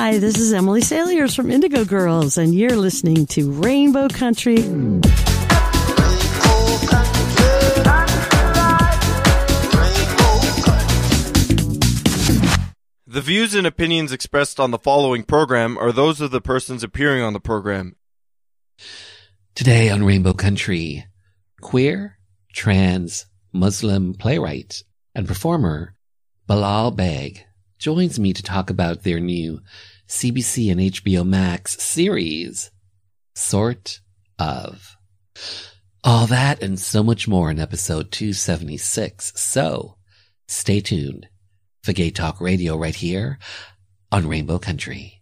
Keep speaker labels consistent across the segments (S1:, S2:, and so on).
S1: Hi, this is Emily Saliers from Indigo Girls, and you're listening to Rainbow Country.
S2: The views and opinions expressed on the following program are those of the persons appearing on the program.
S3: Today on Rainbow Country, queer, trans, Muslim playwright and performer Bilal Baig joins me to talk about their new CBC and HBO Max series, Sort of. All that and so much more in episode 276, so stay tuned for Gay Talk Radio right here on Rainbow Country.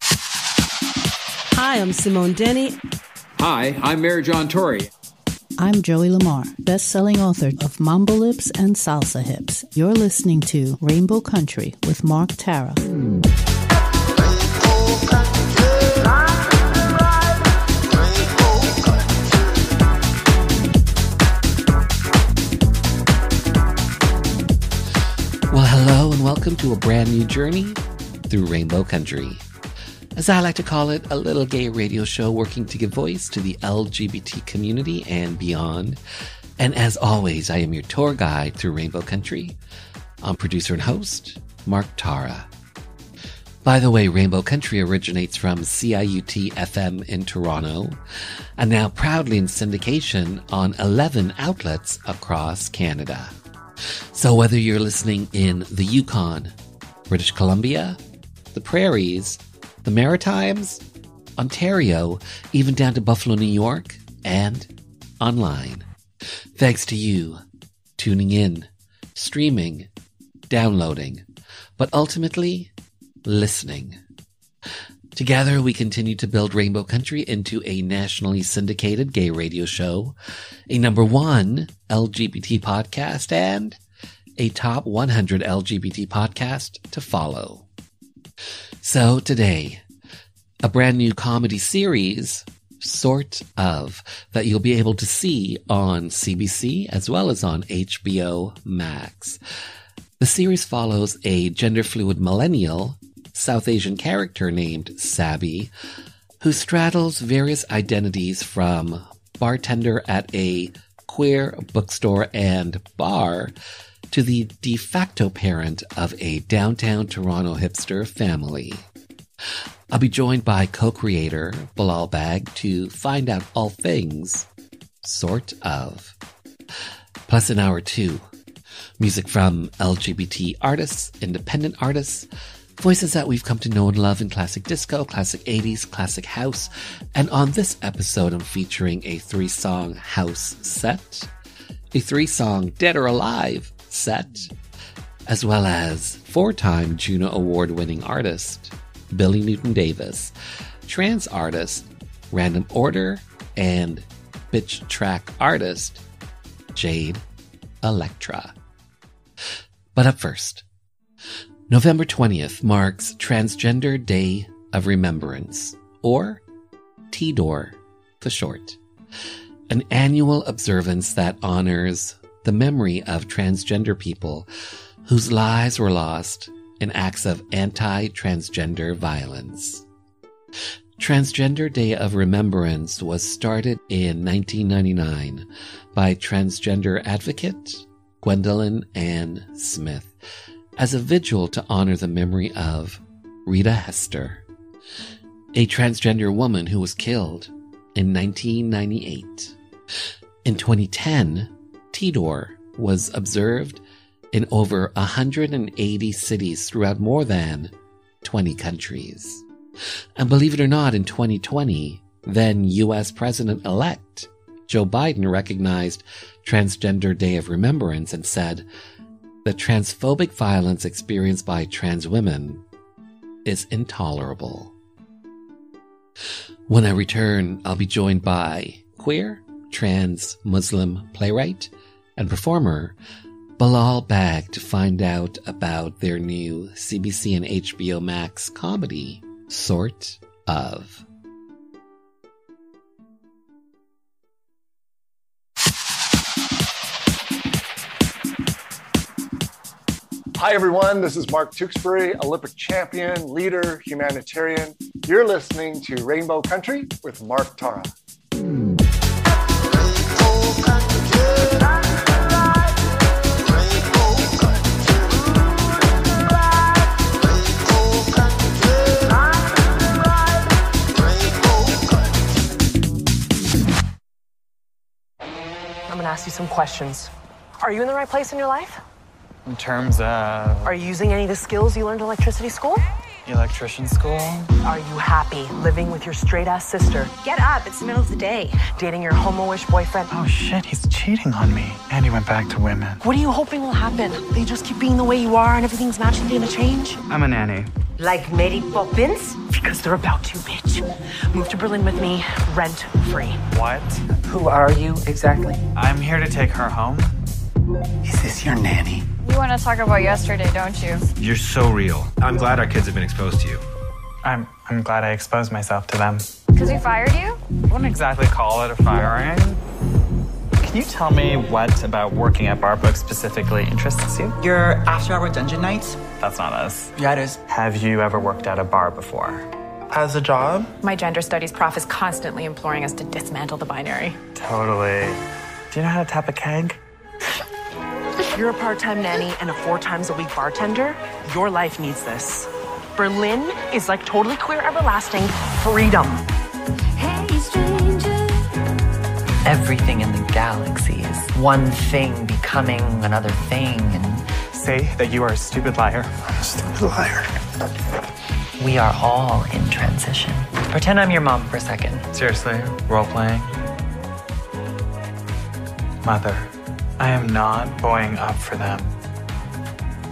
S1: Hi, I'm Simone Denny.
S4: Hi, I'm Mary John Tory.
S5: I'm Joey Lamar, best-selling author of Mambo Lips and Salsa Hips. You're listening to Rainbow Country with Mark Tara.
S3: Well, hello and welcome to a brand new journey through Rainbow Country. As I like to call it, a little gay radio show working to give voice to the LGBT community and beyond. And as always, I am your tour guide through Rainbow Country. I'm producer and host, Mark Tara. By the way, Rainbow Country originates from CIUT-FM in Toronto and now proudly in syndication on 11 outlets across Canada. So whether you're listening in the Yukon, British Columbia, the Prairies, the Maritimes, Ontario, even down to Buffalo, New York, and online. Thanks to you tuning in, streaming, downloading, but ultimately listening. Together, we continue to build Rainbow Country into a nationally syndicated gay radio show, a #1 LGBT podcast, and a top 100 LGBT podcast to follow. So today, a brand new comedy series, Sort of, that you'll be able to see on CBC as well as on HBO Max. The series follows a gender-fluid millennial South Asian character named Sabi, who straddles various identities from bartender at a queer bookstore and bar to the de facto parent of a downtown Toronto hipster family. I'll be joined by co-creator Bilal Baig to find out all things Sort of. Plus in hour 2, music from LGBT artists, independent artists, voices that we've come to know and love in classic disco, classic 80s, classic house, and on this episode I'm featuring a 3-song house set, a 3-song Dead or Alive set, as well as 4-time Juno Award-winning artist Billy Newton-Davis, trans artist Random Order, and bitch track artist Jade Electra. But up first, November 20th marks Transgender Day of Remembrance, or TDOR for short, an annual observance that honors the memory of transgender people whose lives were lost in acts of anti-transgender violence. Transgender Day of Remembrance was started in 1999 by transgender advocate Gwendolyn Ann Smith as a vigil to honor the memory of Rita Hester, a transgender woman who was killed in 1998. In 2010, TDOR was observed in over 180 cities throughout more than 20 countries. And believe it or not, in 2020, then U.S. President-elect Joe Biden recognized Transgender Day of Remembrance and said that transphobic violence experienced by trans women is intolerable. When I return, I'll be joined by queer, trans, Muslim playwright and performer Bilal Baig to find out about their new CBC and HBO Max comedy, Sort of.
S6: Hi, everyone. This is Mark Tewksbury, Olympic champion, leader, humanitarian. You're listening to Rainbow Country with Mark Tara.
S7: I'm gonna ask you some questions. Are you in the right place in your life?
S8: In terms of...
S7: Are you using any of the skills you learned in electricity school?
S8: Electrician school?
S7: Are you happy living with your straight-ass sister?
S9: Get up, it's the middle of the day.
S7: Dating your homo-ish boyfriend?
S8: Oh shit, he's cheating on me. And he went back to women.
S7: What are you hoping will happen? That you just keep being the way you are and everything's magically gonna change?
S8: I'm a nanny.
S9: Like Mary Poppins?
S7: Because they're about to, bitch. Move to Berlin with me, rent-free.
S8: What?
S7: Who are you exactly?
S8: I'm here to take her home.
S10: Is this your nanny?
S11: You want to talk about yesterday, don't you?
S10: You're so real. I'm glad our kids have been exposed to you.
S8: I'm glad I exposed myself to them.
S11: Because we fired you?
S8: I wouldn't exactly call it a firing. Can you tell me what about working at Barbook specifically interests you?
S12: Your after-hour dungeon nights?
S8: That's not us.
S12: Yeah, it is.
S8: Have you ever worked at a bar before?
S12: As a job?
S7: My gender studies prof is constantly imploring us to dismantle the binary.
S8: Totally. Do you know how to tap a keg?
S7: You're a part-time nanny and a 4 times a week bartender. Your life needs this. Berlin is like totally queer everlasting freedom.
S9: Hey, stranger.
S13: Everything in the galaxy is one thing becoming another thing, and
S8: say that you are a stupid liar.
S10: I'm a stupid liar.
S13: we are all in transition. Pretend I'm your mom for a second.
S8: Seriously, role-playing? Mother, I am not buoying up for them.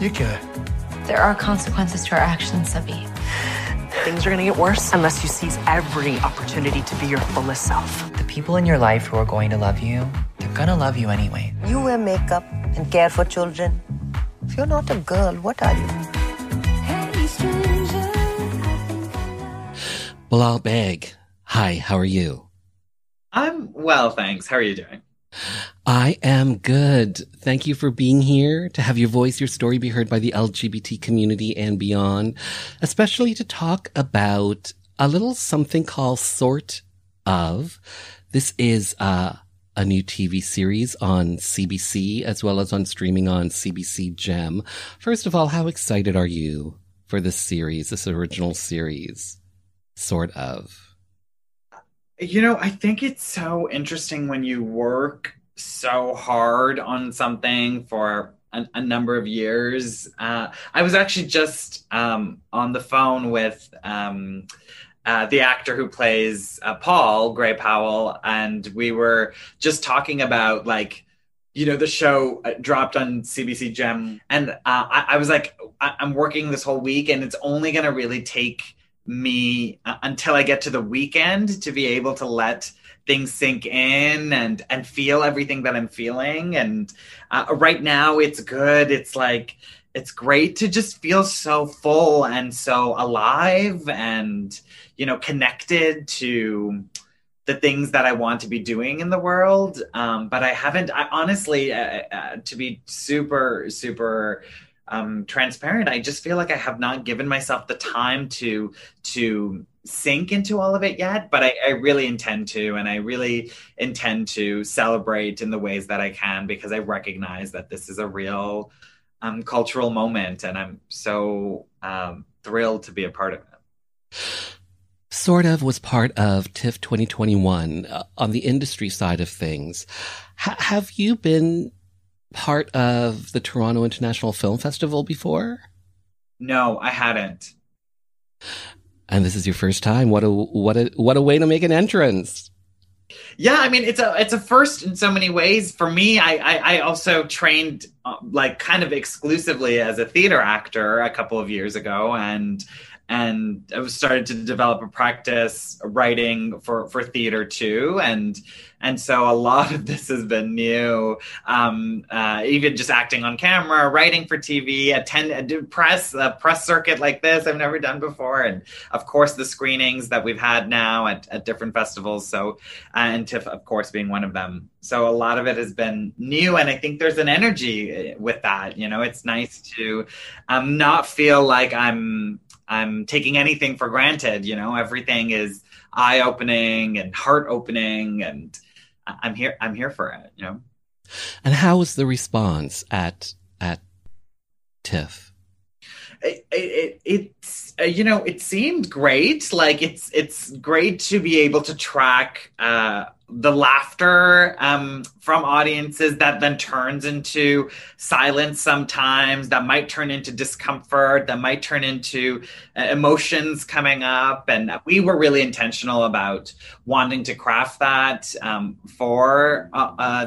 S10: You could.
S11: There are consequences to our actions, Subby.
S7: Things are gonna get worse unless you seize every opportunity to be your fullest self.
S13: The people in your life who are going to love you, they're gonna love you anyway.
S14: You wear makeup and care for children. If you're not a girl, what are you?
S9: Hey, stranger.
S3: Bilal Baig, hi, how are you?
S15: I'm well, thanks. How are you doing?
S3: I am good. Thank you for being here, to have your voice, your story be heard by the LGBT community and beyond, especially to talk about a little something called Sort of. This is a new TV series on CBC as well as on streaming on CBC Gem. First of all, how excited are you for this series, this original series, Sort of?
S15: You know, I think it's so interesting when you work so hard on something for a number of years. I was actually just on the phone with the actor who plays Paul, Gray Powell, and we were just talking about, like, you know, the show dropped on CBC Gem, and I was like, I'm working this whole week, and it's only going to really take me until I get to the weekend to be able to let things sink in and feel everything that I'm feeling. And right now it's good. It's like, it's great to just feel so full and so alive and, you know, connected to the things that I want to be doing in the world. But I honestly, to be super, super transparent, I just feel like I have not given myself the time to sink into all of it yet, but I really intend to, and I really intend to celebrate in the ways that I can, because I recognize that this is a real cultural moment, and I'm so thrilled to be a part of it.
S3: Sort of was part of TIFF 2021 on the industry side of things. Have you been part of the Toronto International Film Festival before?
S15: No, I hadn't.
S3: And this is your first time. What a way to make an entrance.
S15: Yeah, I mean, it's a first in so many ways. For me, I also trained like kind of exclusively as a theater actor a couple of years ago, and I started to develop a practice writing for theater too. And And so a lot of this has been new, even just acting on camera, writing for TV, a press circuit like this I've never done before. And of course, the screenings that we've had now at different festivals. So, and TIFF, of course, being one of them. So a lot of it has been new. And I think there's an energy with that. You know, it's nice to not feel like I'm taking anything for granted. You know, everything is eye-opening and heart-opening, and I'm here for it, you know.
S3: And how was the response at TIFF?
S15: It's you know, it seemed great. Like it's great to be able to track the laughter from audiences that then turns into silence sometimes, that might turn into discomfort, that might turn into emotions coming up. And we were really intentional about wanting to craft that for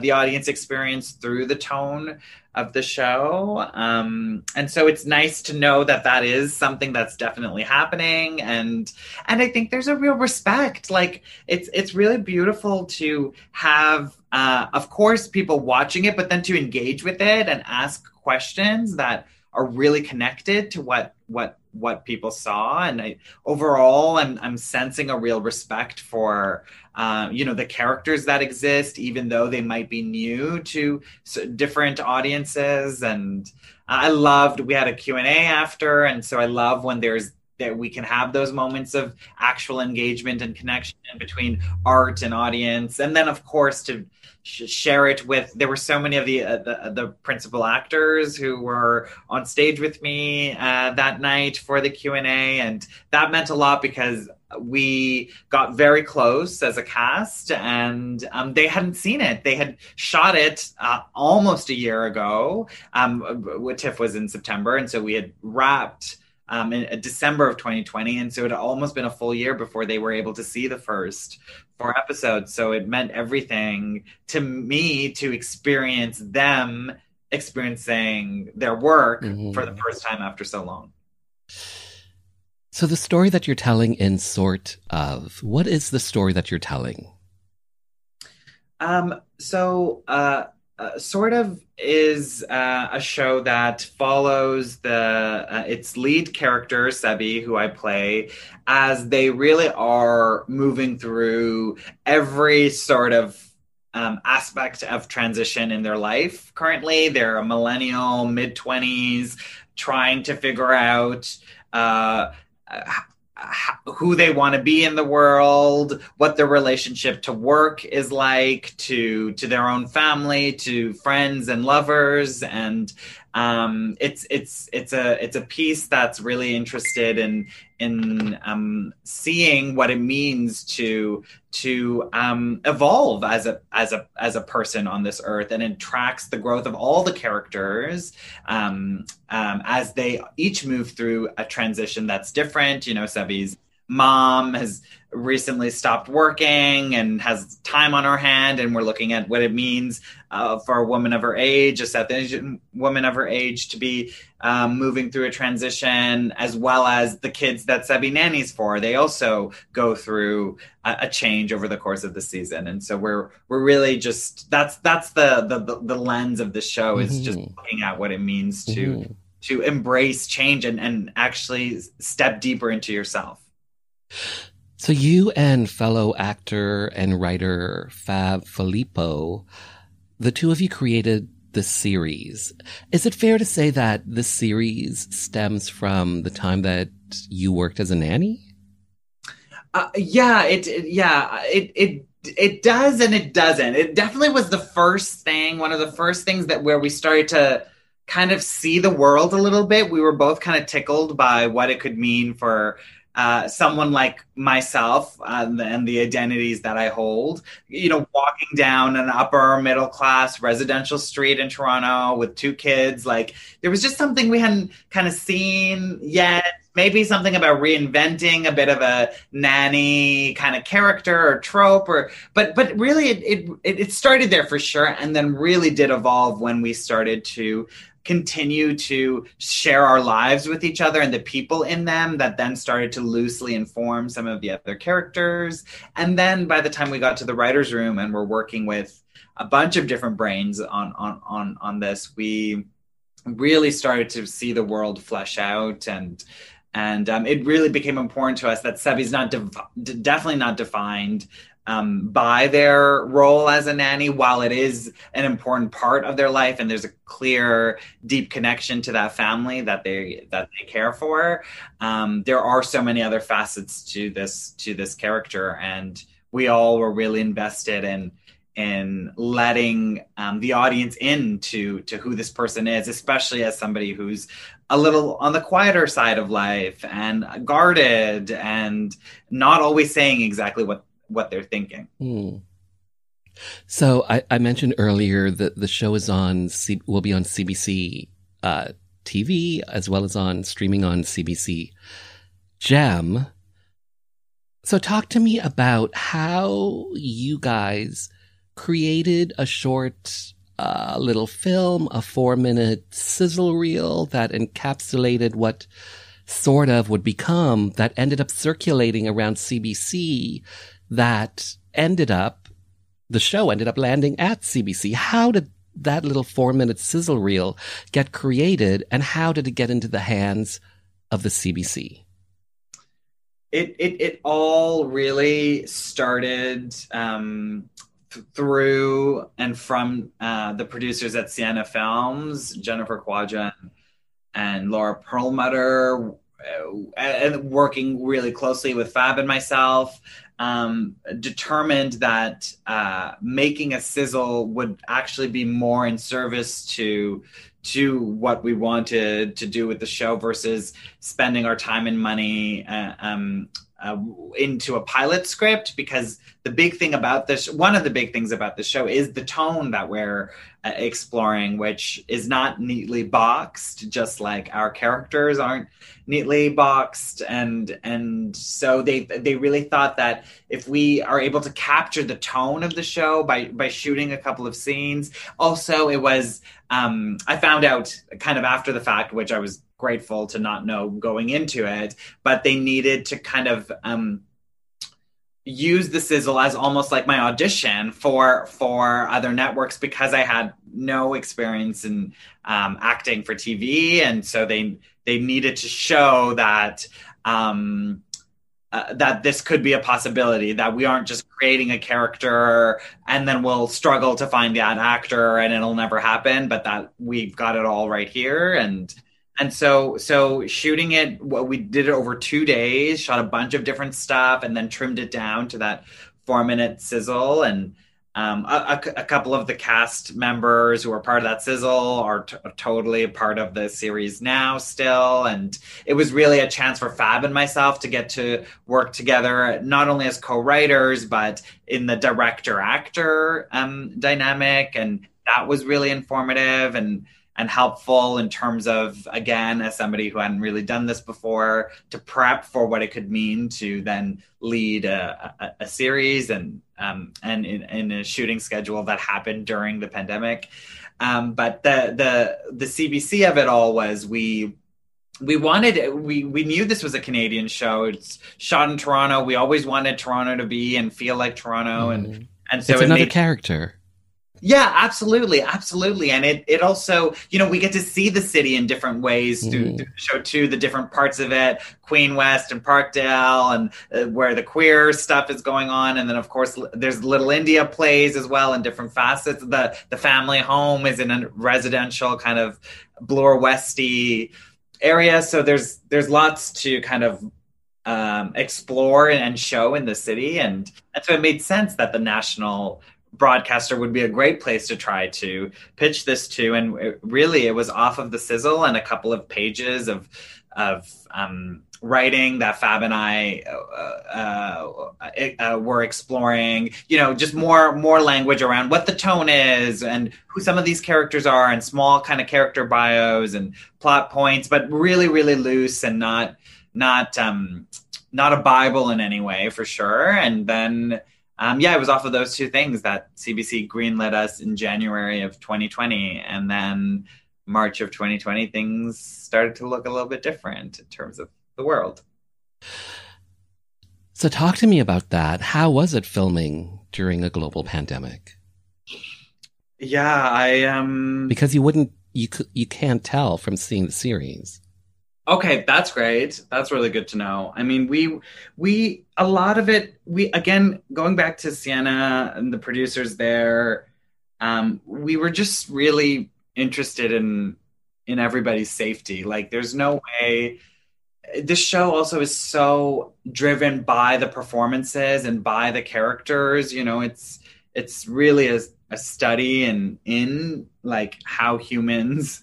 S15: the audience experience through the tone of the show. And so it's nice to know that that is something that's definitely happening. And I think there's a real respect. Like it's really beautiful to have, of course, people watching it, but then to engage with it and ask questions that are really connected to what people saw. And overall, I'm sensing a real respect for, you know, the characters that exist, even though they might be new to different audiences. And we had a Q&A after. And so I love when that we can have those moments of actual engagement and connection between art and audience. And then, of course, to share it with, there were so many of the principal actors who were on stage with me that night for the Q&A. And that meant a lot because we got very close as a cast, and they hadn't seen it. They had shot it almost a year ago. TIFF was in September. And so we had wrapped in December of 2020. And so it had almost been a full year before they were able to see the first 4 episodes. So it meant everything to me to experience them experiencing their work for the first time after so long.
S3: So the story that you're telling in Sort of, what is the story that you're telling?
S15: Sort of is a show that follows its lead character, Sebi, who I play, as they really are moving through every sort of aspect of transition in their life. Currently, they're a millennial, mid-20s, trying to figure out who they want to be in the world, what their relationship to work is like, to their own family, to friends and lovers. And it's a piece that's really interested in seeing what it means to evolve as a person on this earth, and it tracks the growth of all the characters as they each move through a transition that's different. You know, Sebi's mom has recently stopped working and has time on her hand, and we're looking at what it means for a woman of her age, a South Asian woman of her age, to be moving through a transition, as well as the kids that Sebi nannies for. They also go through a change over the course of the season. And so we're really just, that's the lens of the show, is just looking at what it means to embrace change and actually step deeper into yourself.
S3: So you and fellow actor and writer Fab Filippo, the two of you created this series. Is it fair to say that this series stems from the time that you worked as a nanny?
S15: It does and it doesn't. It definitely was the first thing, one of the first things where we started to kind of see the world a little bit. We were both kind of tickled by what it could mean for someone like myself and the identities that I hold. You know, walking down an upper middle class residential street in Toronto with 2 kids, like there was just something we hadn't kind of seen yet. maybe something about reinventing a bit of a nanny kind of character or trope, but really it started there for sure, and then really did evolve when we started to continue to share our lives with each other and the people in them that then started to loosely inform some of the other characters. And then by the time we got to the writer's room and we're working with a bunch of different brains on this, we really started to see the world flesh out, and it really became important to us that Sebi's definitely not defined by their role as a nanny, while it is an important part of their life, and there's a clear, deep connection to that family that they care for. There are so many other facets to this character, and we all were really invested in letting the audience into who this person is, especially as somebody who's a little on the quieter side of life and guarded and not always saying exactly what they're thinking.
S3: So I mentioned earlier that the show is will be on CBC TV as well as streaming on CBC Gem. So talk to me about how you guys created a short little film, a 4-minute sizzle reel that encapsulated what sort of would become, that ended up circulating around CBC, that the show ended up landing at CBC. How did that little 4-minute sizzle reel get created, and how did it get into the hands of the CBC?
S15: It all really started through and from the producers at Sienna Films, Jennifer Quadra and Laura Perlmutter, and working really closely with Fab and myself, determined that making a sizzle would actually be more in service to what we wanted to do with the show versus spending our time and money into a pilot script, because one of the big things about the show is the tone that we're exploring, which is not neatly boxed, just like our characters aren't neatly boxed. And so they really thought that if we are able to capture the tone of the show by shooting a couple of scenes. Also, it was, I found out kind of after the fact, which I was grateful to not know going into it, but they needed to kind of use the sizzle as almost like my audition for other networks, because I had no experience in acting for TV, and so they needed to show that that this could be a possibility, that we aren't just creating a character and then we'll struggle to find that actor and it'll never happen, but that we've got it all right here. And so shooting it, we did it over 2 days, shot a bunch of different stuff, and then trimmed it down to that 4-minute sizzle. And a couple of the cast members who are part of that sizzle are totally a part of the series now still. And it was really a chance for Fab and myself to get to work together, not only as co-writers, but in the director-actor dynamic. And that was really informative and helpful in terms of, again, as somebody who hadn't really done this before, to prep for what it could mean to then lead a series and in a shooting schedule that happened during the pandemic. But the CBC of it all was we knew this was a Canadian show. It's shot in Toronto. We always wanted Toronto to be and feel like Toronto, and so
S3: it's another character.
S15: Yeah, absolutely. And it also, we get to see the city in different ways through the show too, the different parts of it, Queen West and Parkdale, and where the queer stuff is going on. And then, of course, there's Little India plays as well in different facets. The family home is in a residential kind of Bloor Westy area. So there's lots to kind of explore and show in the city. And so it made sense that the national broadcaster would be a great place to try to pitch this to. And it was off of the sizzle and a couple of pages of writing that Fab and I were exploring, just more language around what the tone is and who some of these characters are, and small kind of character bios and plot points, but really, really loose and not not a Bible in any way, for sure. And then, it was off of those two things that CBC greenlit us in January of 2020. And then March of 2020, things started to look a little bit different in terms of the world.
S3: So talk to me about that. How was it filming during a global pandemic?
S15: Yeah,
S3: because you can't tell from seeing the series.
S15: Okay, that's great. That's really good to know. I mean, we a lot of it, again, going back to Sienna and the producers there, we were just really interested in everybody's safety. Like, there's no way. This show also is so driven by the performances and by the characters. You know, it's really a study in like how humans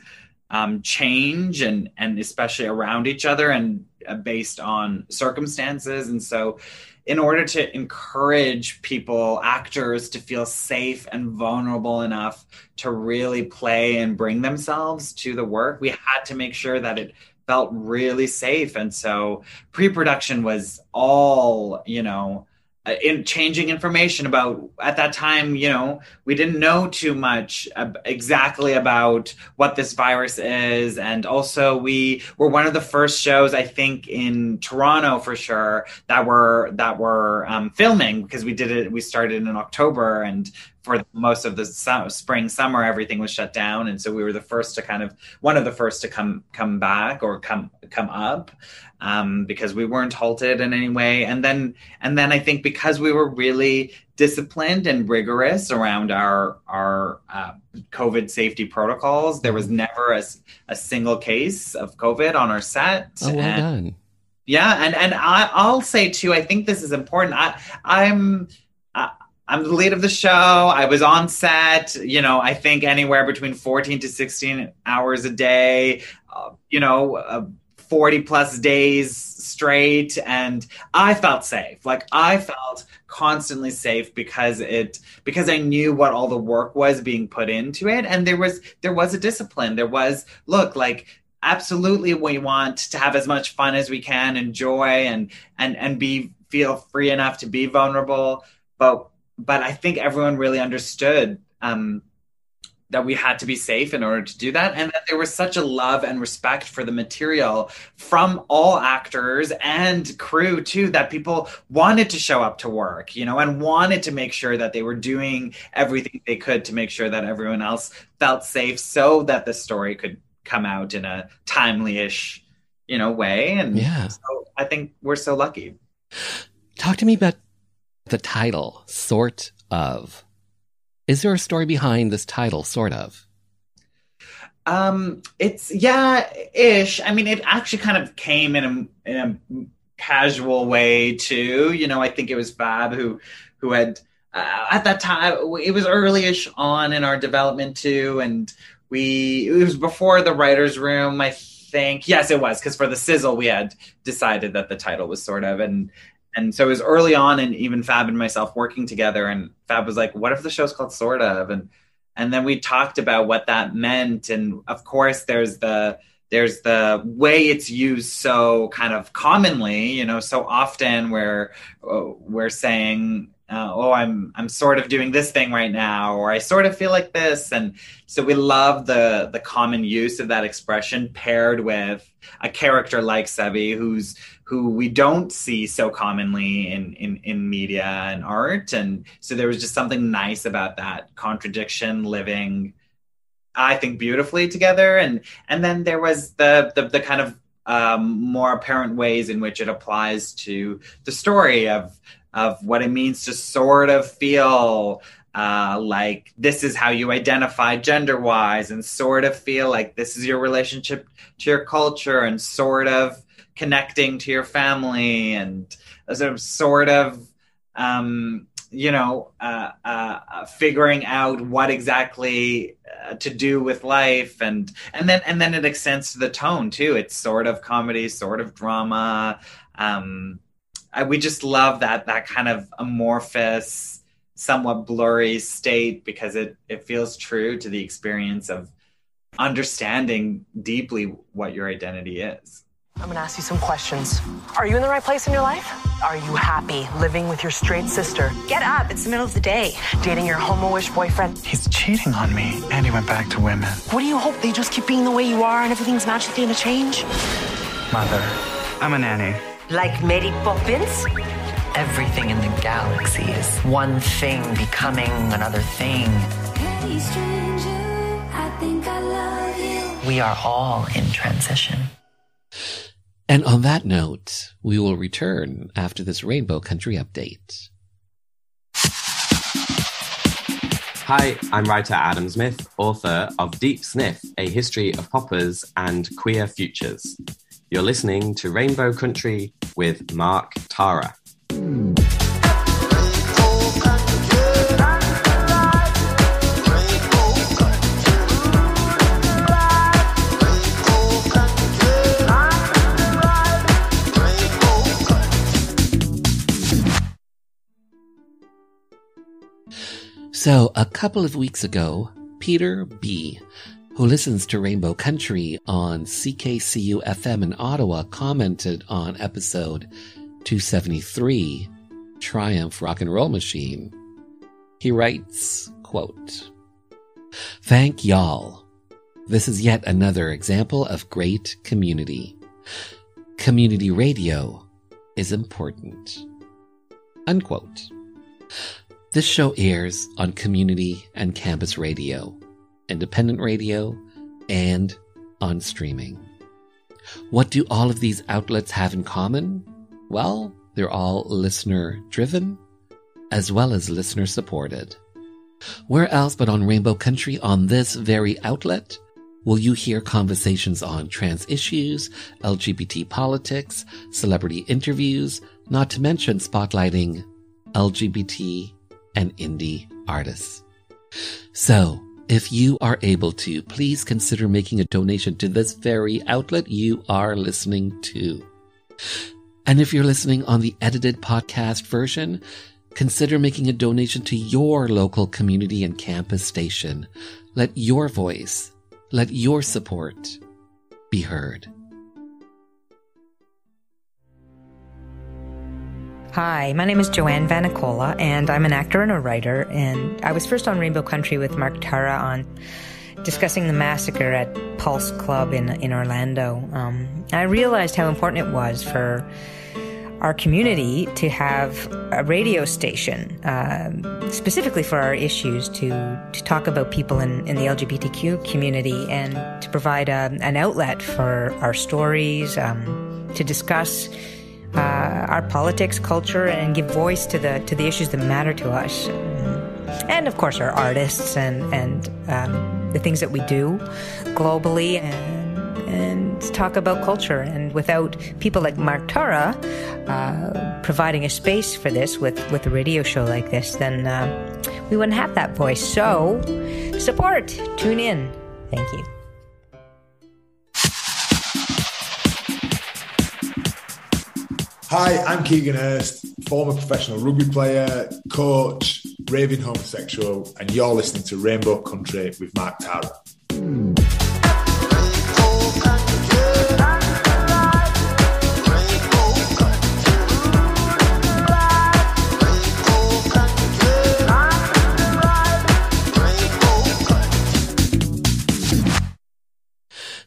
S15: change and especially around each other and based on circumstances. And so in order to encourage people, actors, to feel safe and vulnerable enough to really play and bring themselves to the work, we had to make sure that it felt really safe. And so pre-production was all, in changing information about, at that time, we didn't know too much exactly about what this virus is. And also we were one of the first shows, I think, in Toronto for sure, that were filming, because we started in October, and for most of the spring, summer, everything was shut down. And so we were one of the first to come back or come up, because we weren't halted in any way. And then I think because we were really disciplined and rigorous around our COVID safety protocols, there was never a single case of COVID on our set.
S3: Oh, well done.
S15: Yeah. And I'll say too, I think this is important. I'm the lead of the show. I was on set, I think anywhere between 14 to 16 hours a day, 40 plus days straight. And I felt safe. Like, I felt constantly safe because I knew what all the work was being put into it. And there was a discipline. There was, absolutely, we want to have as much fun as we can, enjoy and feel free enough to be vulnerable. But I think everyone really understood that we had to be safe in order to do that. And that there was such a love and respect for the material from all actors and crew too, that people wanted to show up to work, and wanted to make sure that they were doing everything they could to make sure that everyone else felt safe, so that the story could come out in a timely-ish, way. And so I think we're so lucky.
S3: Talk to me about the title, Sort of. Is there a story behind this title, Sort of?
S15: It's ish. I mean, it actually kind of came in a casual way too. I think it was Fab who had at that time, it was early-ish on in our development too, and it was before the writer's room, I think. Yes, it was, because for the sizzle we had decided that the title was Sort of, and so it was early on, and even Fab and myself working together, and Fab was like, what if the show's called Sort of? And then we talked about what that meant. And of course, there's the way it's used so kind of commonly, so often where we're saying, I'm sort of doing this thing right now, or I sort of feel like this. And so we love the common use of that expression paired with a character like Sebi, who we don't see so commonly in media and art. And so there was just something nice about that contradiction living, I think, beautifully together. And then there was the kind of more apparent ways in which it applies to the story of what it means to sort of feel like this is how you identify gender-wise, and sort of feel like this is your relationship to your culture, and sort of connecting to your family, and sort of figuring out what exactly to do with life, and then it extends to the tone too. It's sort of comedy, sort of drama. We just love that kind of amorphous, somewhat blurry state, because it feels true to the experience of understanding deeply what your identity is.
S7: I'm gonna ask you some questions. Are you in the right place in your life? Are you happy living with your straight sister?
S9: Get up, it's the middle of the day.
S7: Dating your homo-ish boyfriend?
S12: He's cheating on me, and he went back to women.
S7: What do you hope? They just keep being the way you are and everything's magically gonna change?
S10: Mother, I'm a nanny.
S14: Like Mary Poppins? Everything in the galaxy is one thing becoming another thing.
S9: Hey stranger, I think I love you.
S13: We are all in transition.
S3: And on that note, we will return after this Rainbow Country update.
S16: Hi, I'm writer Adam Smith, author of Deep Sniff, A History of Poppers and Queer Futures. You're listening to Rainbow Country with Mark Tara.
S3: So, a couple of weeks ago, Peter B., who listens to Rainbow Country on CKCU FM in Ottawa, commented on episode 273, Triumph Rock and Roll Machine. He writes, quote, "Thank y'all. This is yet another example of great community. Community radio is important." Unquote. This show airs on community and campus radio, independent radio, and on streaming. What do all of these outlets have in common? Well, they're all listener-driven, as well as listener-supported. Where else but on Rainbow Country, on this very outlet, will you hear conversations on trans issues, LGBT politics, celebrity interviews, not to mention spotlighting LGBT and indie artists. So, if you are able to, please consider making a donation to this very outlet you are listening to. And if you're listening on the edited podcast version, consider making a donation to your local community and campus station. Let your voice, let your support be heard.
S17: Hi, my name is Joanne Vanicola, and I'm an actor and a writer, and I was first on Rainbow Country with Mark Tara on discussing the massacre at Pulse Club in Orlando. I realized how important it was for our community to have a radio station, specifically for our issues, to talk about people in the LGBTQ community and to provide an outlet for our stories, to discuss our politics, culture, and give voice to the issues that matter to us, and of course our artists and the things that we do globally, and talk about culture. And without people like Mark Tara providing a space for this with a radio show like this, then we wouldn't have that voice. So support, tune in. Thank you.
S18: Hi, I'm Keegan Hurst, former professional rugby player, coach, raving homosexual, and you're listening to Rainbow Country with Mark Tara.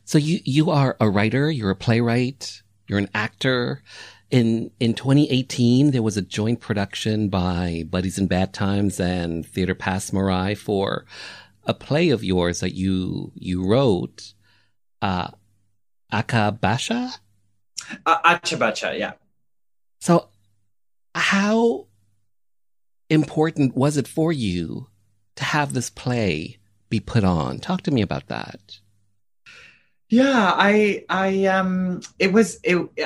S3: So you are a writer, you're a playwright, you're an actor. In 2018, there was a joint production by Buddies in Bad Times and Theatre Pass Marai for a play of yours that you wrote, Akabasha?
S15: Achabacha, yeah.
S3: So how important was it for you to have this play be put on? Talk to me about that.
S15: Yeah, I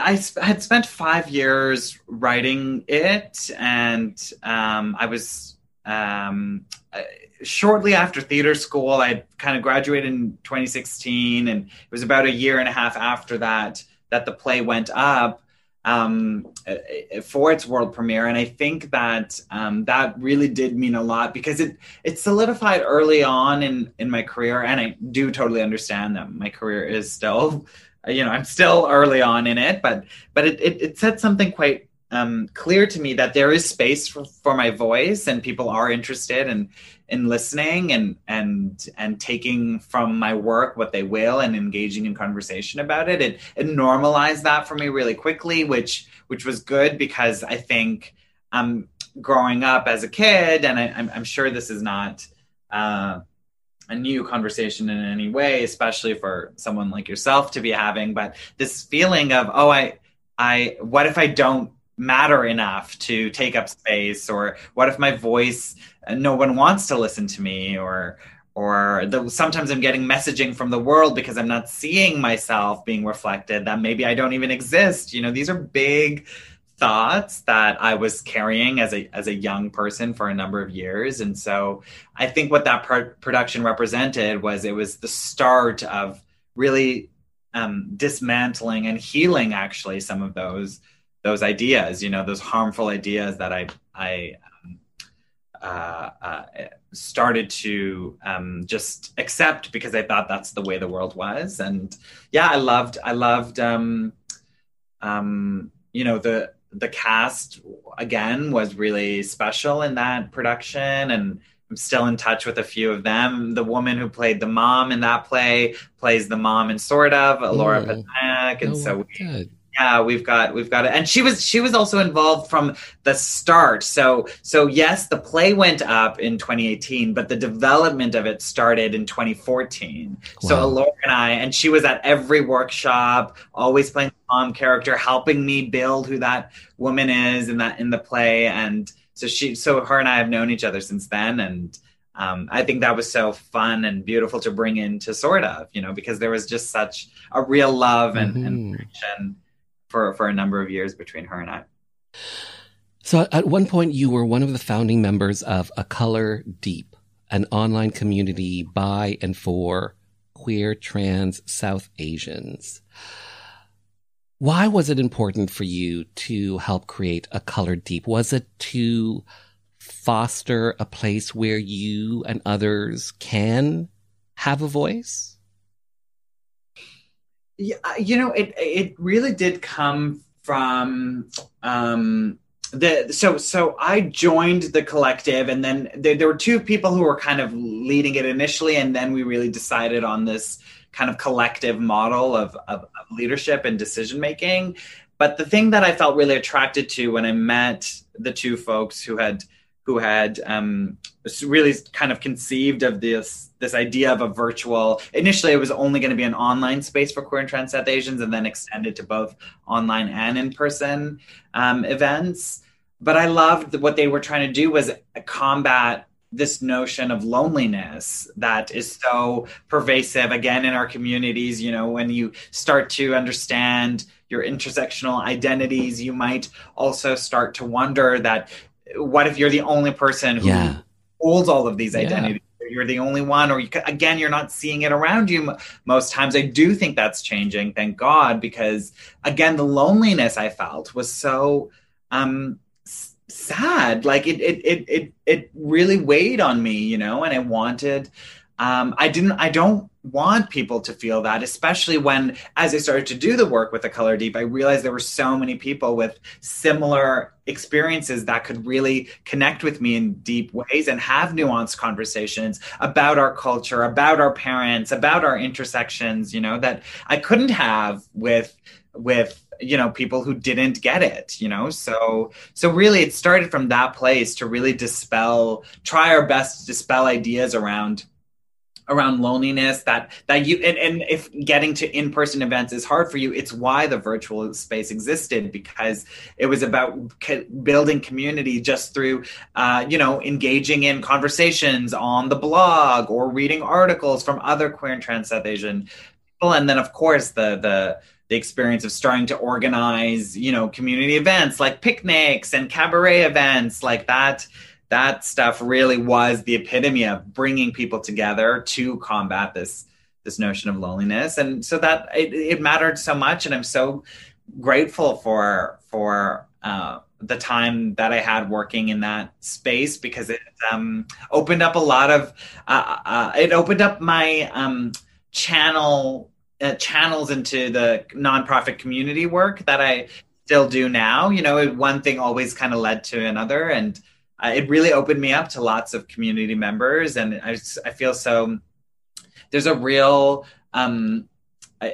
S15: had spent 5 years writing it, and I was shortly after theater school. I kind of graduated in 2016, and it was about a year and a half after that the play went up for its world premiere. And I think that that really did mean a lot, because it solidified early on in my career. And I do totally understand that my career is still I'm still early on in it, but it said something quite clear to me that there is space for my voice, and people are interested in listening and taking from my work what they will and engaging in conversation about it. It normalized that for me really quickly, which was good, because I think growing up as a kid, and I'm sure this is not a new conversation in any way, especially for someone like yourself to be having, but this feeling of, what if I don't matter enough to take up space, or what if my voice, no one wants to listen to me, or sometimes I'm getting messaging from the world because I'm not seeing myself being reflected, that maybe I don't even exist. These are big thoughts that I was carrying as a young person for a number of years. And so I think what that production represented was the start of really dismantling and healing actually some of those ideas, those harmful ideas that I started to just accept because I thought that's the way the world was. And yeah, I loved the cast again was really special in that production, and I'm still in touch with a few of them. The woman who played the mom in that play plays the mom in Sort of, Laura Patak, and we've got it. And she was also involved from the start. So yes, the play went up in 2018, but the development of it started in 2014. Wow. So Laura and she was at every workshop, always playing the mom character, helping me build who that woman is in the play. And so her and I have known each other since then. And I think that was so fun and beautiful to bring into Sort of, because there was just such a real love and connection for a number of years between her and I.
S3: So at one point you were one of the founding members of A Color Deep, an online community by and for queer, trans South Asians. Why was it important for you to help create A Color Deep? Was it to foster a place where you and others can have a voice?
S15: Yeah, it really did come from so I joined the collective, and then there were two people who were kind of leading it initially, and then we really decided on this kind of collective model of leadership and decision making. But the thing that I felt really attracted to when I met the two folks who had really kind of conceived of this idea of a virtual, initially it was only going to be an online space for queer and trans South Asians, and then extended to both online and in-person events. But I loved what they were trying to do was combat this notion of loneliness that is so pervasive, again, in our communities. When you start to understand your intersectional identities, you might also start to wonder that what if you're the only person who holds all of these identities? You're the only one, or you're not seeing it around you most times. I do think that's changing, thank God, because again, the loneliness I felt was so sad. Like it really weighed on me, and I wanted, I don't want people to feel that, especially when, as I started to do the work with A Color Deep, I realized there were so many people with similar experiences that could really connect with me in deep ways and have nuanced conversations about our culture, about our parents, about our intersections, that I couldn't have with people who didn't get it, so really it started from that place to really try our best to dispel ideas around loneliness that you, and if getting to in-person events is hard for you, it's why the virtual space existed, because it was about building community just through, engaging in conversations on the blog or reading articles from other queer and trans South Asian people. And then of course the experience of starting to organize, community events like picnics and cabaret events like that. That stuff really was the epitome of bringing people together to combat this notion of loneliness. And so that it mattered so much. And I'm so grateful for the time that I had working in that space, because it opened up a lot of, it opened up my channel channels into the nonprofit community work that I still do now. You know, one thing always kind of led to another, and it really opened me up to lots of community members. And I feel so, there's a real,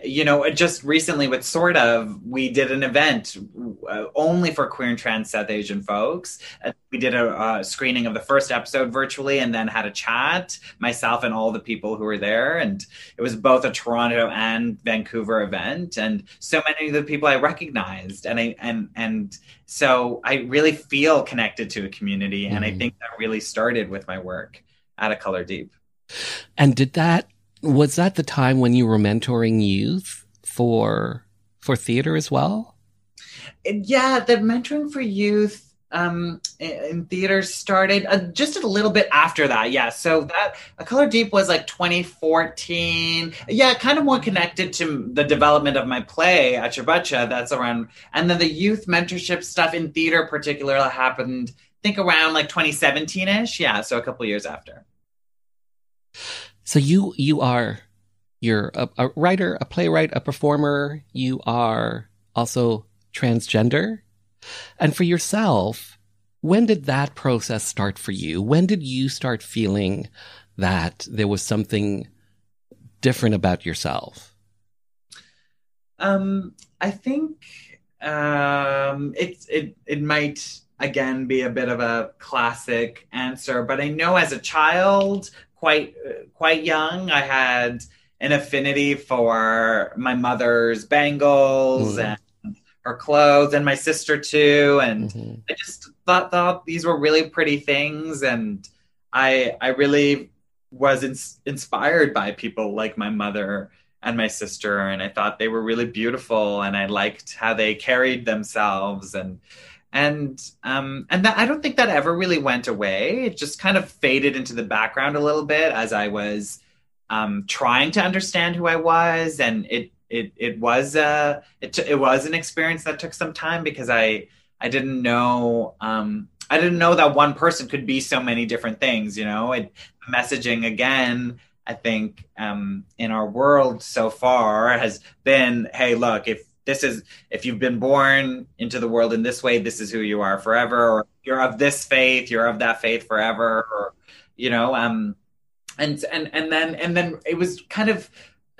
S15: you know, just recently with Sort of, we did an event only for queer and trans South Asian folks. We did a screening of the first episode virtually, and then had a chat, myself and all the people who were there. And it was both a Toronto and Vancouver event. And so many of the people I recognized. And so I really feel connected to a community. And I think that really started with my work at A Color Deep.
S3: And was that the time when you were mentoring youth for theater as well?
S15: Yeah, the mentoring for youth in theater started just a little bit after that. Yeah, so that A Color Deep was like 2014. Yeah, kind of more connected to the development of my play Achabacha. That's around, and then the youth mentorship stuff in theater particularly happened, I think around like 2017-ish. Yeah, so a couple years after.
S3: So you're a writer, a playwright, a performer. You are also transgender. And for yourself, when did that process start for you? When did you start feeling that there was something different about yourself?
S15: I think it might again be a bit of a classic answer, but I know as a child, quite young, I had an affinity for my mother's bangles and her clothes, and my sister too. And I just thought these were really pretty things. And I really was inspired by people like my mother and my sister. And I thought they were really beautiful, and I liked how they carried themselves. And that, I don't think that ever really went away. It just kind of faded into the background a little bit as I was trying to understand who I was. And it was an experience that took some time, because I didn't know that one person could be so many different things. You know, messaging again, I think in our world so far has been, hey, look, if you've been born into the world in this way, this is who you are forever, or you're of this faith, you're of that faith forever, or, you know, and then it was kind of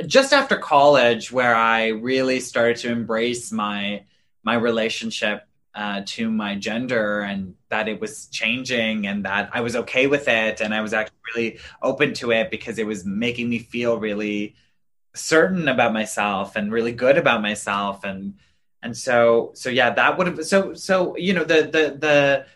S15: just after college where I really started to embrace my relationship to my gender, and that it was changing, and that I was okay with it, and I was actually really open to it, because it was making me feel really certain about myself and really good about myself. And so yeah, that would have, so, you know, the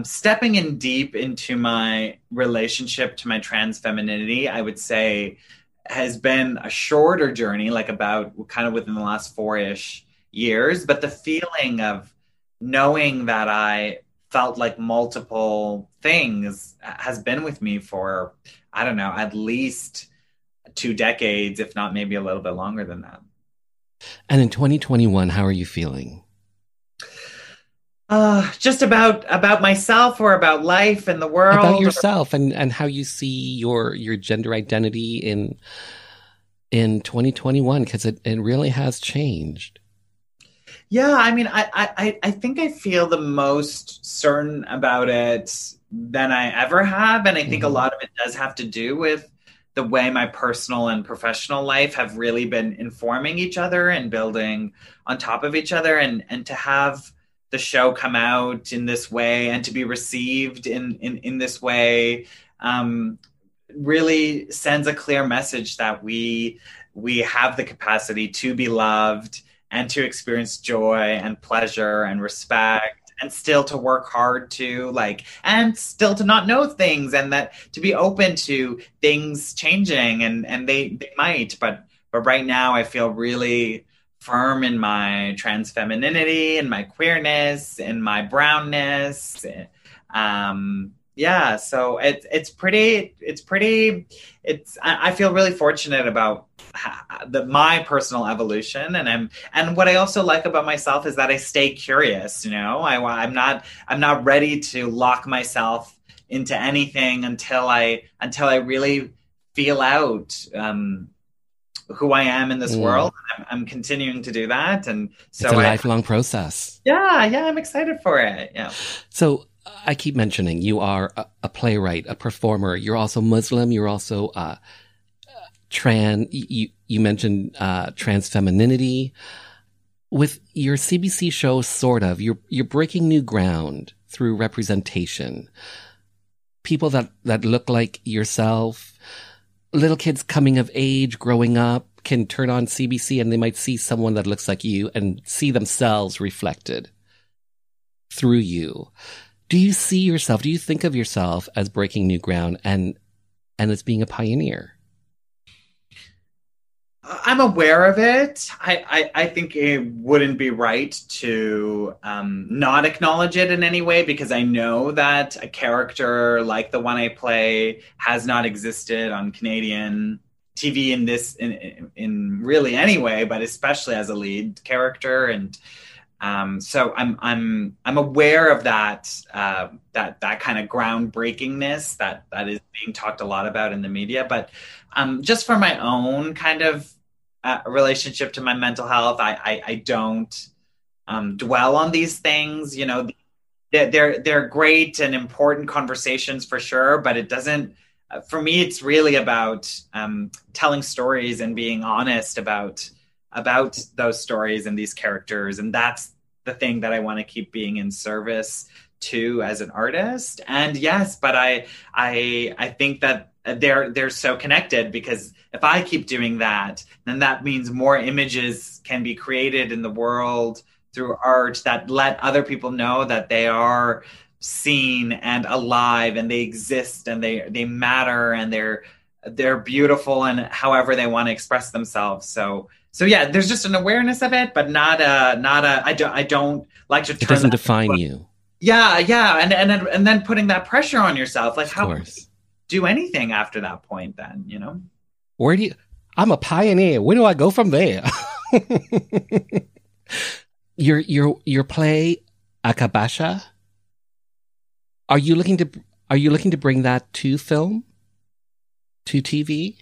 S15: stepping in deep into my relationship to my trans femininity, I would say has been a shorter journey, like about kind of within the last 4-ish years. But the feeling of knowing that I felt like multiple things has been with me for, I don't know, at least 2 decades, if not maybe a little bit longer than that.
S3: And in 2021, how are you feeling?
S15: Just about myself, or about life and the world.
S3: About yourself, and how you see your gender identity in 2021, because it really has changed.
S15: Yeah, I mean, I think I feel the most certain about it than I ever have, and I think a lot of it does have to do with the way my personal and professional life have really been informing each other and building on top of each other, and to have the show come out in this way and to be received in this way really sends a clear message that we have the capacity to be loved and to experience joy and pleasure and respect, and still to work hard to and still to not know things, and that to be open to things changing, and they might, but right now I feel really firm in my trans femininity and my queerness and my brownness. So I feel really fortunate about my personal evolution, and what I also like about myself is that I stay curious. You know, I'm not ready to lock myself into anything until I really feel out who I am in this world. I'm continuing to do that. And so
S3: it's a lifelong process.
S15: Yeah, I'm excited for it. Yeah.
S3: So I keep mentioning you are a playwright, a performer. You're also Muslim. You're also trans. You mentioned trans femininity. With your CBC show, sort of, you're breaking new ground through representation. People that look like yourself, little kids coming of age, growing up, can turn on CBC and they might see someone that looks like you and see themselves reflected through you. Do you see yourself, do you think of yourself as breaking new ground and as being a pioneer?
S15: I'm aware of it. I think it wouldn't be right to not acknowledge it in any way, because I know that a character like the one I play has not existed on Canadian TV in really any way, but especially as a lead character. And so I'm aware of that kind of groundbreakingness that is being talked a lot about in the media. But just for my own kind of relationship to my mental health, I don't dwell on these things. You know, they're great and important conversations for sure, but it doesn't. For me, it's really about telling stories and being honest about those stories and these characters, and that's the thing that I want to keep being in service to as an artist. And yes, but I think that they're so connected, because if I keep doing that, then that means more images can be created in the world through art that let other people know that they are seen and alive and they exist and they matter and they're beautiful and however they want to express themselves. So yeah, there's just an awareness of it, but I don't like to turn.
S3: It doesn't define you.
S15: Yeah, and then putting that pressure on yourself, like how do anything after that point? Then
S3: where do you? I'm a pioneer. Where do I go from there? Your play Akabasha. Are you looking to bring that to film, to TV?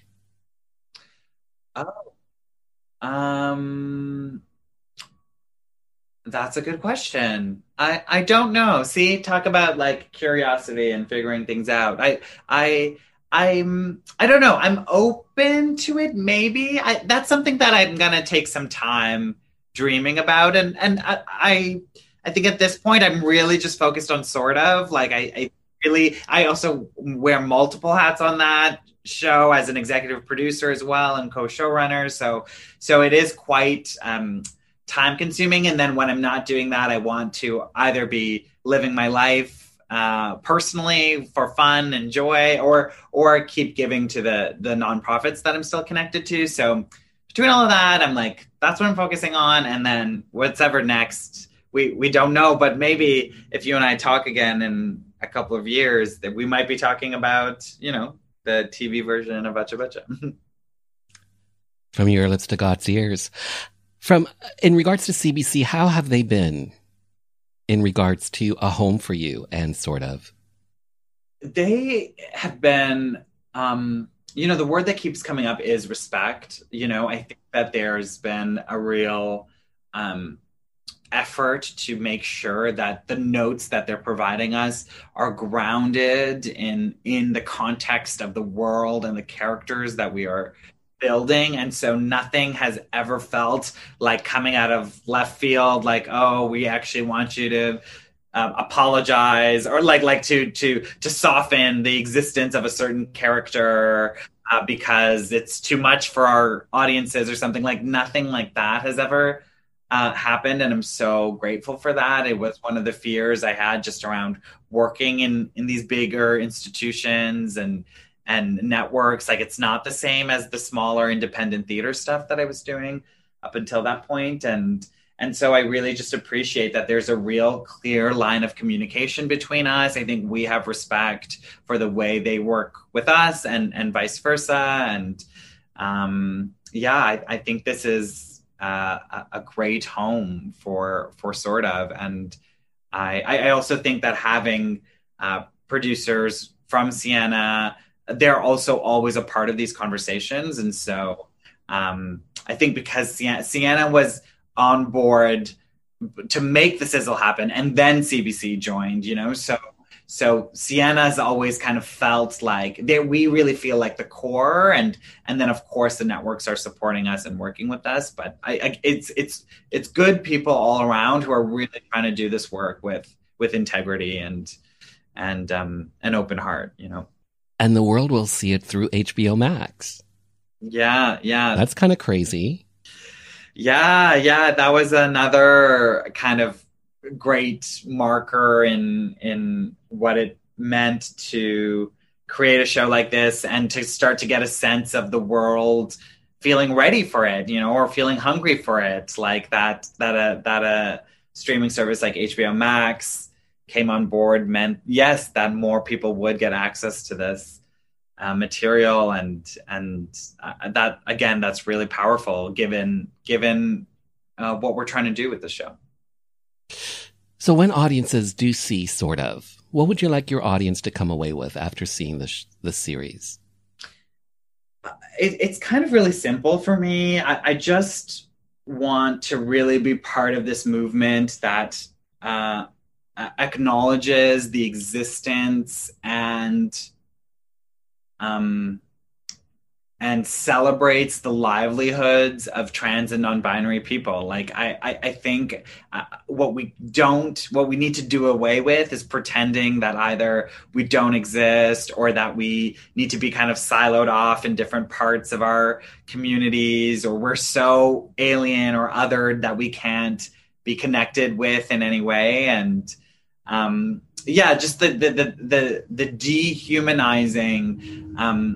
S15: That's a good question. I don't know. See, talk about like curiosity and figuring things out. I don't know. I'm open to it. Maybe that's something that I'm gonna take some time dreaming about. And I think at this point I'm really just focused on sort of like I also wear multiple hats on that show as an executive producer as well and co-showrunner. So it is quite time consuming. And then when I'm not doing that, I want to either be living my life personally for fun and joy, or keep giving to the nonprofits that I'm still connected to. So between all of that, I'm like, that's what I'm focusing on. And then whatever next, we don't know, but maybe if you and I talk again in a couple of years, that we might be talking about, the TV version of Bacha Bacha.
S3: From your lips to God's ears. In regards to CBC, how have they been in regards to a home for you and sort of?
S15: They have been, the word that keeps coming up is respect. I think that there's been a real effort to make sure that the notes that they're providing us are grounded in the context of the world and the characters that we are building. And so nothing has ever felt like coming out of left field, like, oh, we actually want you to apologize, or like to soften the existence of a certain character because it's too much for our audiences or something. Like nothing like that has ever happened, and I'm so grateful for that. It was one of the fears I had just around working in these bigger institutions and networks. Like it's not the same as the smaller independent theater stuff that I was doing up until that point. And so I really just appreciate that there's a real clear line of communication between us. I think we have respect for the way they work with us and vice versa. And I think this is a great home for sort of. And I also think that having producers from Siena, they're also always a part of these conversations. And so I think because Sienna was on board to make the sizzle happen, and then CBC joined, you know, so Sienna's always kind of felt like we really feel like the core, and then of course the networks are supporting us and working with us. But it's good people all around who are really trying to do this work with integrity and an open heart, you know.
S3: And the world will see it through HBO Max.
S15: Yeah.
S3: That's kind of crazy.
S15: Yeah, that was another kind of great marker in what it meant to create a show like this and to start to get a sense of the world feeling ready for it, you know, or feeling hungry for it. Like that a streaming service like HBO Max came on board meant, yes, that more people would get access to this material, and that, again, that's really powerful given what we're trying to do with the show.
S3: So when audiences do see Sort of, what would you like your audience to come away with after seeing the series?
S15: It's kind of really simple for me. I just want to really be part of this movement that acknowledges the existence and celebrates the livelihoods of trans and non-binary people. Like, I think what we need to do away with is pretending that either we don't exist or that we need to be kind of siloed off in different parts of our communities, or we're so alien or othered that we can't be connected with in any way. And just the dehumanizing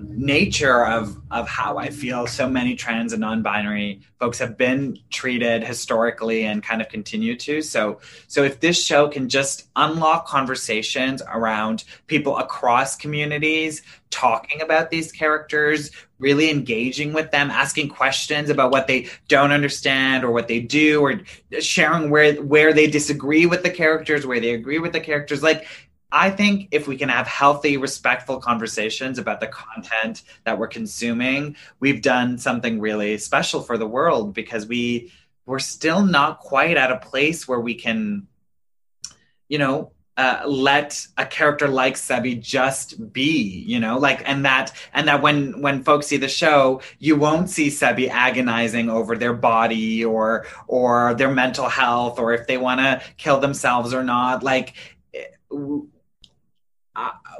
S15: nature of how I feel so many trans and non-binary folks have been treated historically and kind of continue to. So if this show can just unlock conversations around people across communities talking about these characters, really engaging with them, asking questions about what they don't understand or what they do, or sharing where they disagree with the characters, where they agree with the characters. Like, I think if we can have healthy, respectful conversations about the content that we're consuming, we've done something really special for the world, because we're still not quite at a place where we can, you know, let a character like Sebi just be, you know, like, and that when folks see the show, you won't see Sebi agonizing over their body or their mental health, or if they want to kill themselves or not. Like,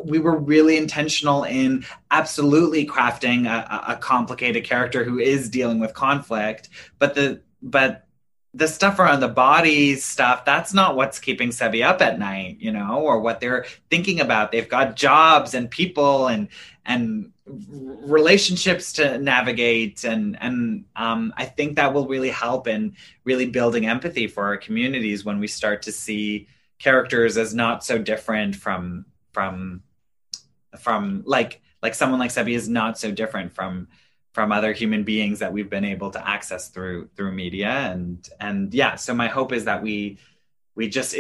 S15: we were really intentional in absolutely crafting a complicated character who is dealing with conflict, but the stuff around the body stuff, that's not what's keeping Sebi up at night, you know, or what they're thinking about. They've got jobs and people and relationships to navigate. And I think that will really help in really building empathy for our communities when we start to see characters as not so different from like someone like Sebi is not so different from other human beings that we've been able to access through media. And yeah, so my hope is that we just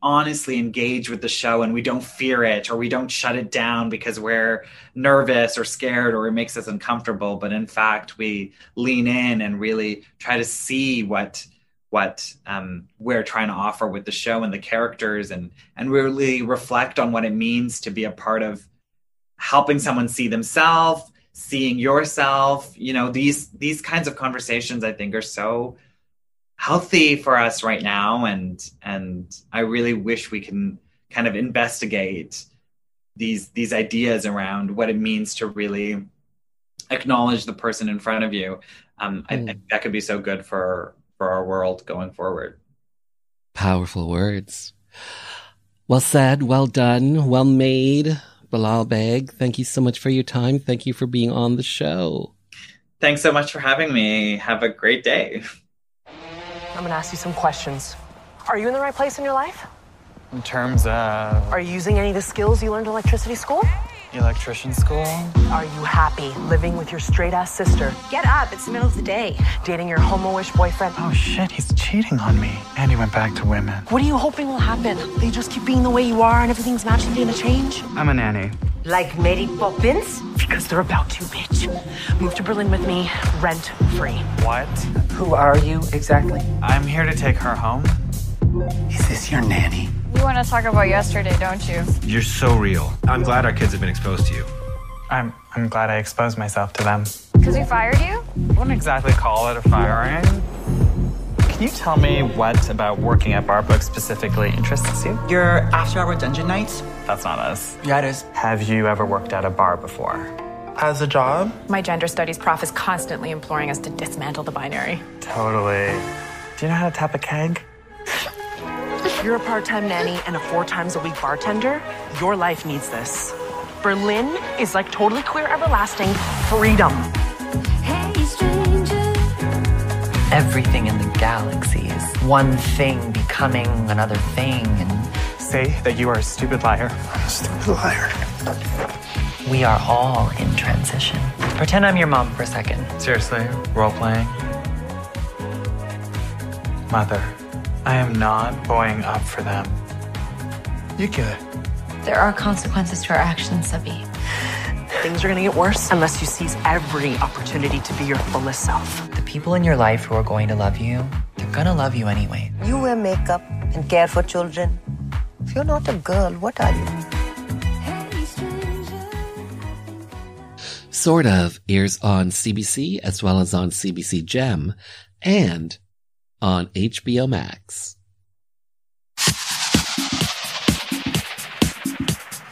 S15: honestly engage with the show, and we don't fear it, or we don't shut it down because we're nervous or scared or it makes us uncomfortable, but in fact we lean in and really try to see what we're trying to offer with the show and the characters, and really reflect on what it means to be a part of helping someone see themselves, seeing yourself. You know, these kinds of conversations I think are so healthy for us right now, and I really wish we can kind of investigate these ideas around what it means to really acknowledge the person in front of you. I think that could be so good for our world going forward.
S3: Powerful words. Well said, well done, well made. Bilal, Baig, thank you so much for your time. Thank you for being on the show.
S15: Thanks so much for having me. Have a great day.
S7: I'm going to ask you some questions. Are you in the right place in your life?
S8: In terms of...
S7: Are you using any of the skills you learned in electricity school?
S8: Electrician school?
S7: Are you happy living with your straight-ass sister?
S11: Get up, it's the middle of the day.
S7: Dating your homo-ish boyfriend?
S12: Oh shit, he's cheating on me. And he went back to women.
S7: What are you hoping will happen? They just keep being the way you are and everything's magically gonna change?
S12: I'm a nanny.
S19: Like Mary Poppins?
S7: Because they're about to, bitch. Move to Berlin with me, rent free.
S8: What?
S13: Who are you exactly?
S8: I'm here to take her home.
S10: Is this your nanny?
S19: You want to talk about yesterday, don't you?
S10: You're so real. I'm glad our kids have been exposed to you.
S8: I'm glad I exposed myself to them.
S19: Because we fired you?
S8: I wouldn't exactly call it a firing. Can you tell me what about working at Bar Book specifically interests you?
S13: Your after-hour dungeon nights?
S8: That's not us.
S13: Yeah, it is.
S8: Have you ever worked at a bar before?
S12: As a job?
S7: My gender studies prof is constantly imploring us to dismantle the binary.
S8: Totally. Do you know how to tap a keg?
S7: If you're a part-time nanny and a 4 times a week bartender, your life needs this. Berlin is like totally queer everlasting freedom.
S9: Hey, stranger.
S13: Everything in the galaxy is one thing becoming another thing, and
S8: Say that you are a stupid liar.
S12: I'm a stupid liar.
S13: we are all in transition. Pretend I'm your mom for a second.
S8: Seriously, role-playing? Mother, I am not boying up for them.
S12: You good?
S19: There are consequences to our actions, Sabi.
S7: Things are gonna get worse unless you seize every opportunity to be your fullest self.
S13: The people in your life who are going to love you, they're gonna love you anyway.
S14: You wear makeup and care for children. If you're not a girl, what are you?
S3: Sort of airs on CBC as well as on CBC Gem and on HBO Max.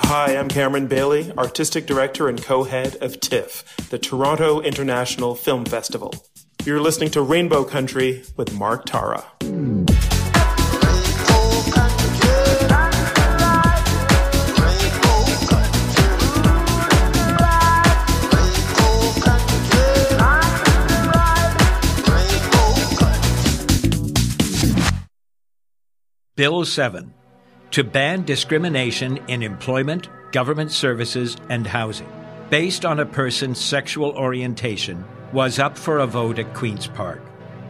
S20: Hi, I'm Cameron Bailey, Artistic Director and Co-Head of TIFF, the Toronto International Film Festival. You're listening to Rainbow Country with Mark Tara.
S21: Bill 7, to ban discrimination in employment, government services, and housing, based on a person's sexual orientation, was up for a vote at Queen's Park.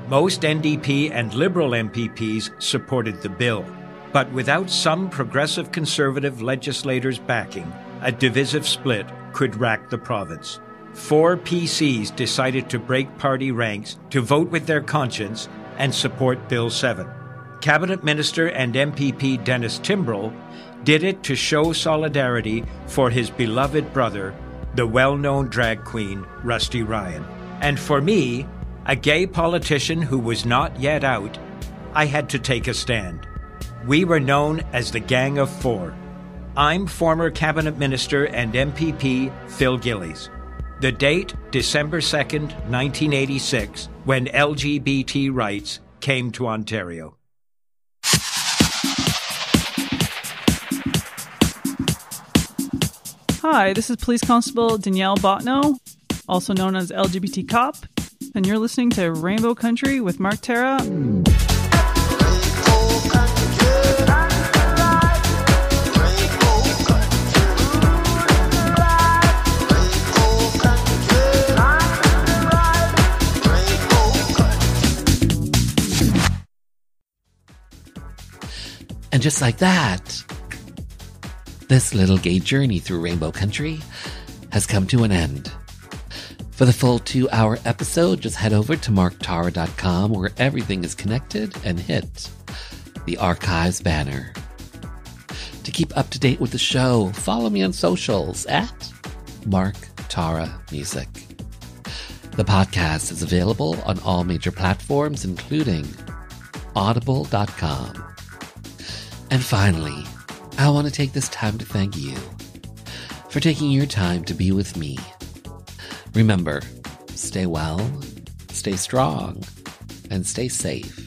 S21: Most NDP and Liberal MPPs supported the bill, but without some progressive Conservative legislators backing, a divisive split could rack the province. 4 PCs decided to break party ranks to vote with their conscience and support Bill 7. Cabinet Minister and MPP Dennis Timbrell did it to show solidarity for his beloved brother, the well-known drag queen Rusty Ryan. And for me, a gay politician who was not yet out, I had to take a stand. We were known as the Gang of 4. I'm former Cabinet Minister and MPP Phil Gillies. The date, December 2nd, 1986, when LGBT rights came to Ontario.
S22: Hi, this is Police Constable Danielle Botno, also known as LGBT Cop, and you're listening to Rainbow Country with Mark Tara.
S3: And just like that, this little gay journey through Rainbow Country has come to an end. For the full 2-hour episode, just head over to marktara.com where everything is connected and hit the archives banner. To keep up to date with the show, follow me on socials at Mark Tara Music. The podcast is available on all major platforms, including audible.com. And finally, I want to take this time to thank you for taking your time to be with me. Remember, stay well, stay strong, and stay safe.